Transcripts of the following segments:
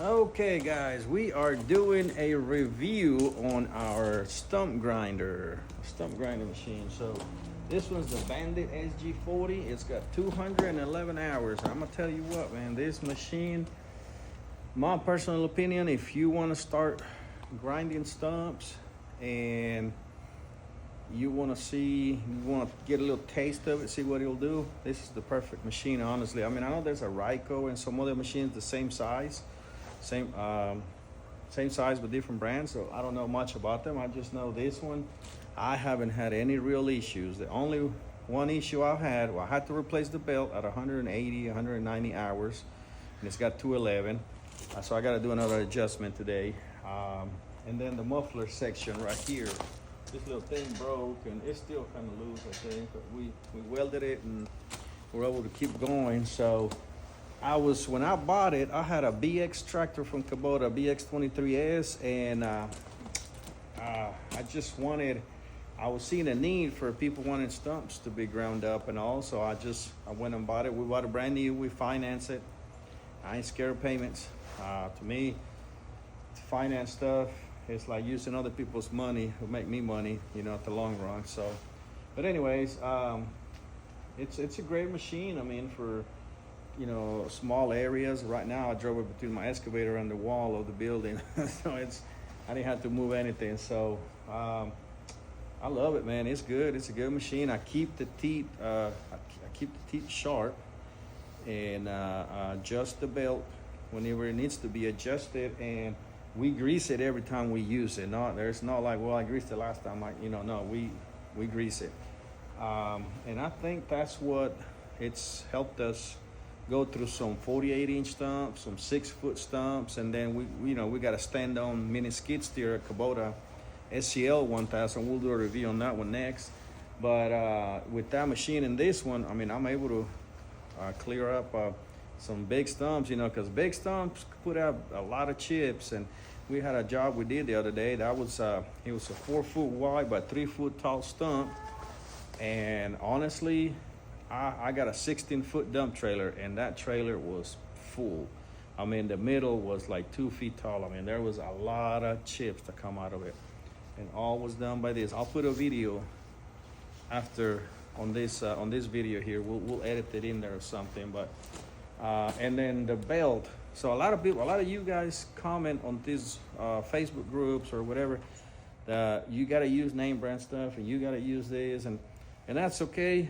Okay guys, we are doing a review on our stump grinder machine. So this one's the Bandit SG40. It's got 211 hours. I'm gonna tell you what, man, this machine, my personal opinion, if you want to start grinding stumps and you want to get a little taste of it, see what it'll do, this is the perfect machine, honestly. I mean, I know there's a Ryko and some other machines the same size, same size but different brands, so I don't know much about them. I just know this one, I haven't had any real issues. The only one issue I've had, well, I had to replace the belt at 180 190 hours, and it's got 211, so I got to do another adjustment today. And then the muffler section right here, this little thing broke and it's still kind of loose, I think, but we welded it and we're able to keep going. So when I bought it, I had a BX tractor from Kubota, BX23S, and I was seeing a need for people wanting stumps to be ground up, and also I went and bought it. We bought it brand new, we financed it. I ain't scared of payments. To me, finance stuff, it's like using other people's money to make me money, at the long run. So, but anyways, it's a great machine. I mean, for, small areas. Right now, I drove it between my excavator and the wall of the building. So I didn't have to move anything. So, I love it, man. It's good. It's a good machine. I keep the teeth sharp and adjust the belt whenever it needs to be adjusted, and we grease it every time we use it. There's not like, well, I greased it last time. No, we grease it. And I think that's what it's helped us go through some 48-inch stumps, some 6-foot stumps, and then we got a stand-on mini skid steer at Kubota SCL 1000. We'll do a review on that one next. But with that machine and this one, I mean, I'm able to clear up some big stumps, because big stumps put out a lot of chips. And we had a job we did the other day that was it was a 4-foot wide by 3-foot tall stump, and honestly, I got a 16-foot dump trailer, and that trailer was full. I mean, the middle was like 2 feet tall. I mean, there was a lot of chips to come out of it, and all was done by this. I'll put a video after on this video here. We'll edit it in there or something. But and then the belt. So a lot of you guys comment on these Facebook groups or whatever that you got to use name brand stuff and you got to use this, and that's okay.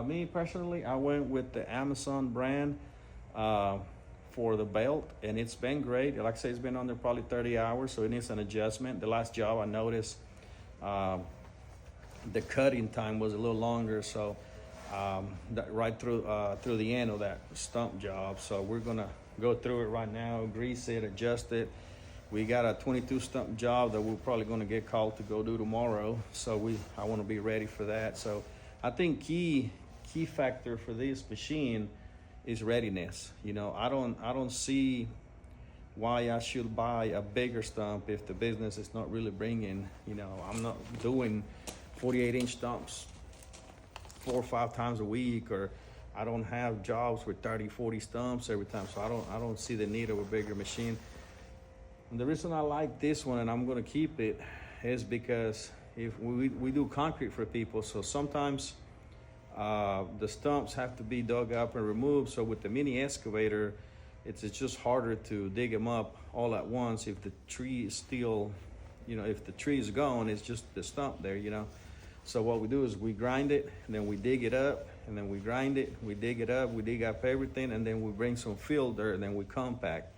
Me personally, I went with the Amazon brand for the belt, and it's been great. Like I say, it's been on there probably 30 hours, so it needs an adjustment. The last job I noticed the cutting time was a little longer, so that right through the end of that stump job. So we're gonna go through it right now, grease it, adjust it. We got a 22 stump job that we're probably gonna get called to go do tomorrow, so I want to be ready for that. So I think key factor for this machine is readiness. I don't see why I should buy a bigger stump if the business is not really bringing. I'm not doing 48-inch stumps 4 or 5 times a week, or I don't have jobs with 30-40 stumps every time, so I don't see the need of a bigger machine. And the reason I like this one, and I'm going to keep it, is because if we do concrete for people, so sometimes the stumps have to be dug up and removed. So with the mini excavator, it's just harder to dig them up all at once. If the tree is still, if the tree is gone, it's just the stump there. So what we do is we grind it, and then we dig it up, and then we grind it, we dig it up, we dig up everything, and then we bring some fill dirt, and then we compact.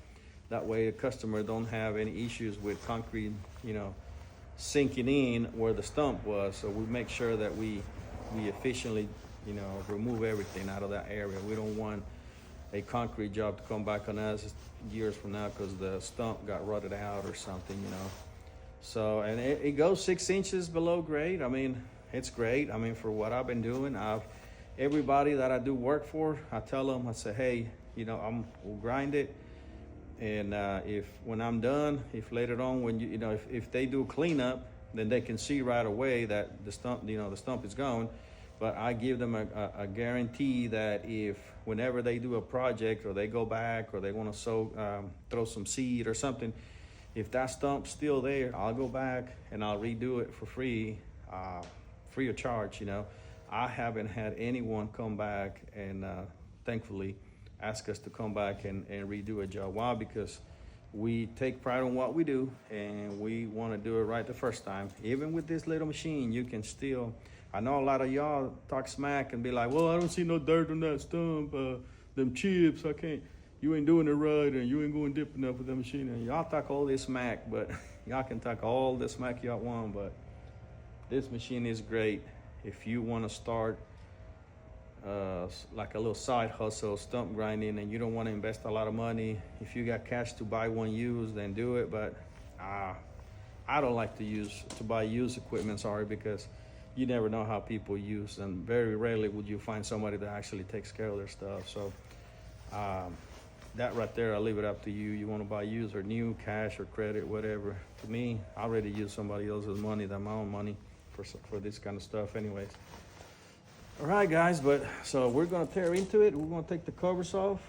That way the customer don't have any issues with concrete, sinking in where the stump was. So we make sure that we efficiently, remove everything out of that area. We don't want a concrete job to come back on us years from now because the stump got rotted out or something, So, and it goes 6 inches below grade. I mean, it's great. I mean, for what I've been doing, everybody that I do work for, I tell them, I say, hey, we'll grind it. And when I'm done, if later on when if they do cleanup, then they can see right away that the stump, the stump is gone. but I give them a guarantee that if whenever they do a project or they go back or they want to throw some seed or something, if that stump's still there, I'll go back and I'll redo it for free, free of charge. You know, I haven't had anyone come back and thankfully ask us to come back and redo a job. Why? Because we take pride in what we do and we want to do it right the first time. Even with this little machine, you can still, I know a lot of y'all talk smack and be like, well, I don't see no dirt on that stump, them chips, I can't, you ain't doing it right and you ain't going deep enough with that machine. And y'all talk all this smack, but y'all can talk all the smack y'all want, but this machine is great. If you want to start like a little side hustle, stump grinding, and you don't want to invest a lot of money, if you got cash to buy one used, then do it. But I don't like to buy used equipment, sorry, because you never know how people use, and very rarely would you find somebody that actually takes care of their stuff. So that right there, I'll leave it up to you. You want to buy used or new, cash or credit, whatever. To me, I'd rather use somebody else's money than my own money for this kind of stuff anyways. All right, guys, so we're gonna tear into it. We're gonna take the covers off.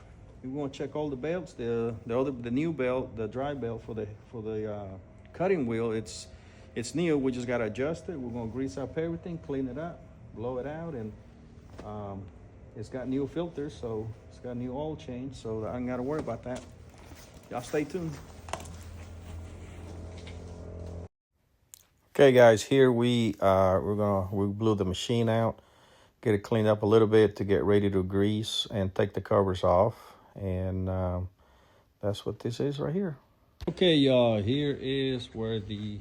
We're gonna check all the belts. The new belt, the dry belt for the cutting wheel, it's new. We just gotta adjust it. We're gonna grease up everything, clean it up, blow it out, and it's got new filters, so it's got new oil change, so I ain't gotta worry about that. Y'all stay tuned. Okay, guys, here we blew the machine out. Get it cleaned up a little bit to get ready to grease and take the covers off. And that's what this is right here. Okay, y'all, here is where the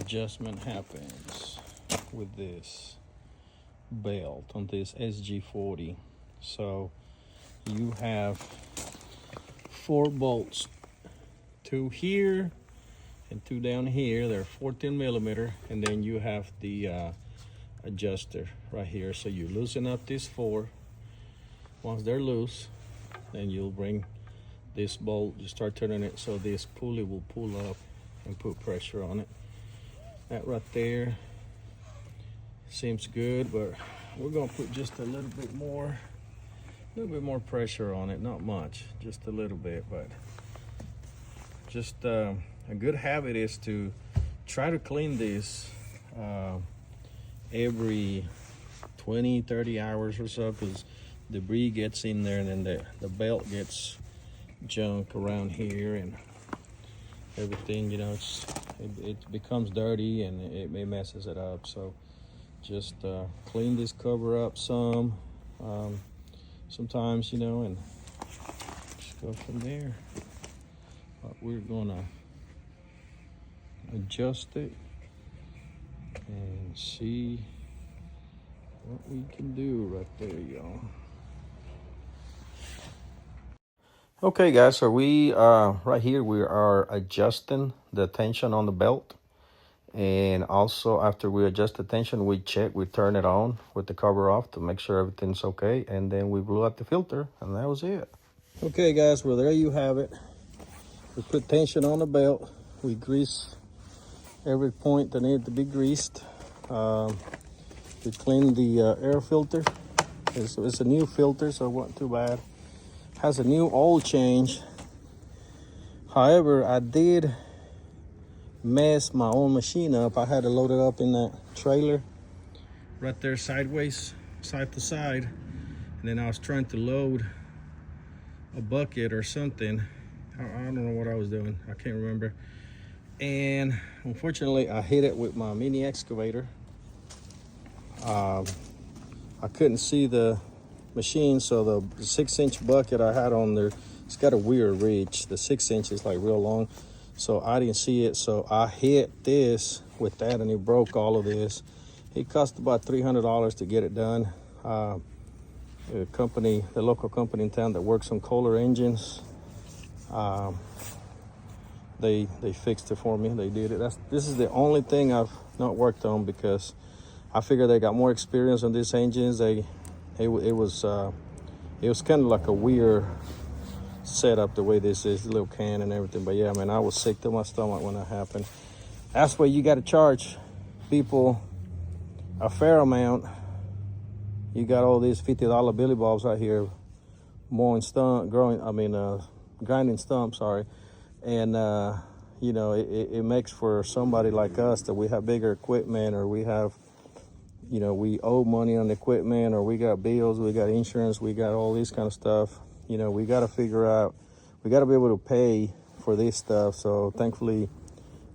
adjustment happens with this belt on this SG40. So you have 4 bolts, 2 here and 2 down here. They're 14 millimeter, and then you have the adjuster right here. So you loosen up these 4. Once they're loose, then you'll bring this bolt, you start turning it so this pulley will pull up and put pressure on it. That right there seems good, but we're gonna put just a little bit more pressure on it. Not much, just a little bit. But just a good habit is to try to clean this every 20-30 hours or so, because debris gets in there, and then the belt gets junk around here and everything, you know, it becomes dirty and it messes it up. So just clean this cover up sometimes, you know, and just go from there. But we're gonna adjust it and see what we can do right there, y'all. Okay, guys, so we right here we are adjusting the tension on the belt, and also after we adjust the tension, we turn it on with the cover off to make sure everything's okay, and then we blew out the filter, and that was it. Okay, guys, well, there you have it. We put tension on the belt. We grease every point that needed to be greased. We cleaned the air filter. It's a new filter, so it wasn't too bad. Has a new oil change. However, I did mess my own machine up. I had to load it up in that trailer right there sideways, side to side, and then I was trying to load a bucket or something. I don't know what I was doing. I can't remember. And unfortunately, I hit it with my mini excavator. I couldn't see the machine, so the 6-inch bucket I had on there, it's got a weird reach. The 6-inch is like real long, so I didn't see it. So I hit this with that, and it broke all of this. It cost about $300 to get it done. The local company in town that works on Kohler engines, they fixed it for me. They did it. This is the only thing I've not worked on, because I figured they got more experience on these engines. It was kind of like a weird setup the way this is, little can and everything. But yeah, man, I was sick to my stomach when that happened. That's why you got to charge people a fair amount you got all these $50 Billy Bobs out here grinding stumps, sorry. And, you know, it makes for somebody like us that we have bigger equipment, or we have, you know, we owe money on the equipment, or we got bills, we got insurance, we got all this kind of stuff. You know, we got to figure out, we got to be able to pay for this stuff. So thankfully,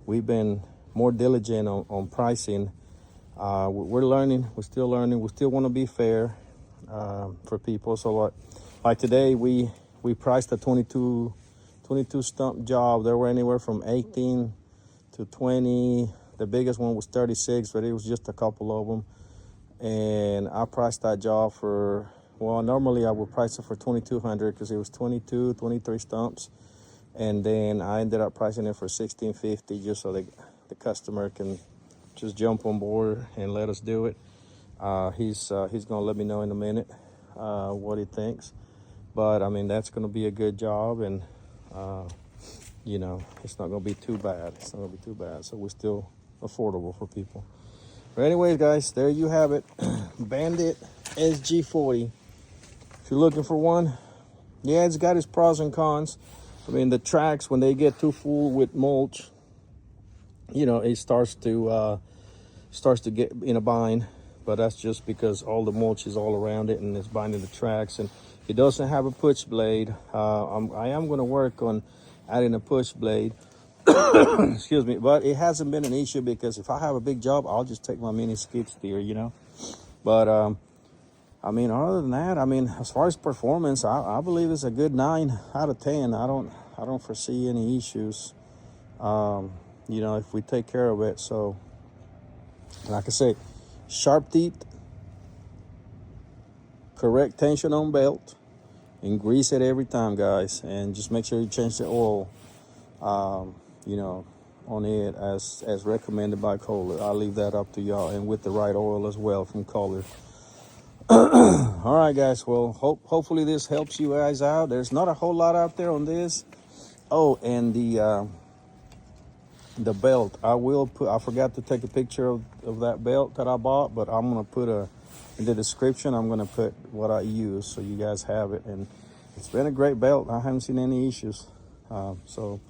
we've been more diligent on pricing. We're learning, we're still learning, we still want to be fair for people. So like today, we priced a 22 stump job. There were anywhere from 18 to 20. The biggest one was 36, but it was just a couple of them. And I priced that job for, well, normally I would price it for $2,200 because it was 23 stumps. And then I ended up pricing it for $1,650 just so the customer can just jump on board and let us do it. He's gonna let me know in a minute what he thinks. But I mean, that's gonna be a good job, and you know, it's not gonna be too bad. It's not gonna be too bad. So we're still affordable for people. But anyways, guys, there you have it. Bandit SG40. If you're looking for one, yeah, it's got its pros and cons. I mean, the tracks, when they get too full with mulch, you know, it starts to get in a bind. But that's just because all the mulch is all around it and it's binding the tracks. And it doesn't have a push blade. I am going to work on adding a push blade. Excuse me. But it hasn't been an issue because if I have a big job, I'll just take my mini skid steer, you know. But I mean, other than that, I mean, as far as performance, I believe it's a good 9 out of 10. I don't foresee any issues, you know, if we take care of it. So, like I say, sharp teeth, correct tension on belt, and grease it every time, guys. And just make sure you change the oil, you know, on it as recommended by Kohler. I'll leave that up to y'all, and with the right oil as well from Kohler. All right, guys. Well, hopefully this helps you guys out. There's not a whole lot out there on this. Oh, and the belt. I forgot to take a picture of that belt that I bought, but I'm gonna put in the description. I'm gonna put what I use so you guys have it. And it's been a great belt. I haven't seen any issues. So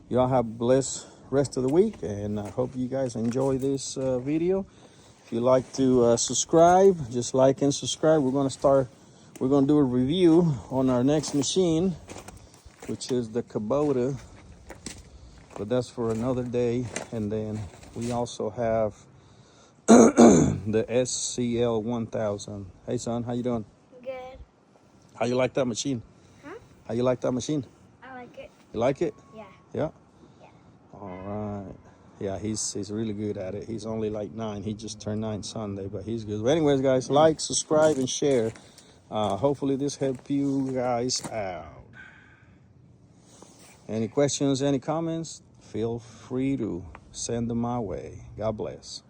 you all have a blessed rest of the week, and I hope you guys enjoy this video. If you like to subscribe, just like and subscribe. We're gonna do a review on our next machine, which is the Kubota, but that's for another day. And then we also have the SCL 1000. Hey son, how you doing? Good. How you like that machine? Huh? How you like that machine? I like it. You like it? Yeah. Yeah? Yeah. All right. Yeah, he's really good at it. He's only like 9. He just turned 9 Sunday, but he's good. But anyways, guys, like, subscribe, and share. Hopefully this helped you guys out. Any questions, any comments, feel free to send them my way. God bless.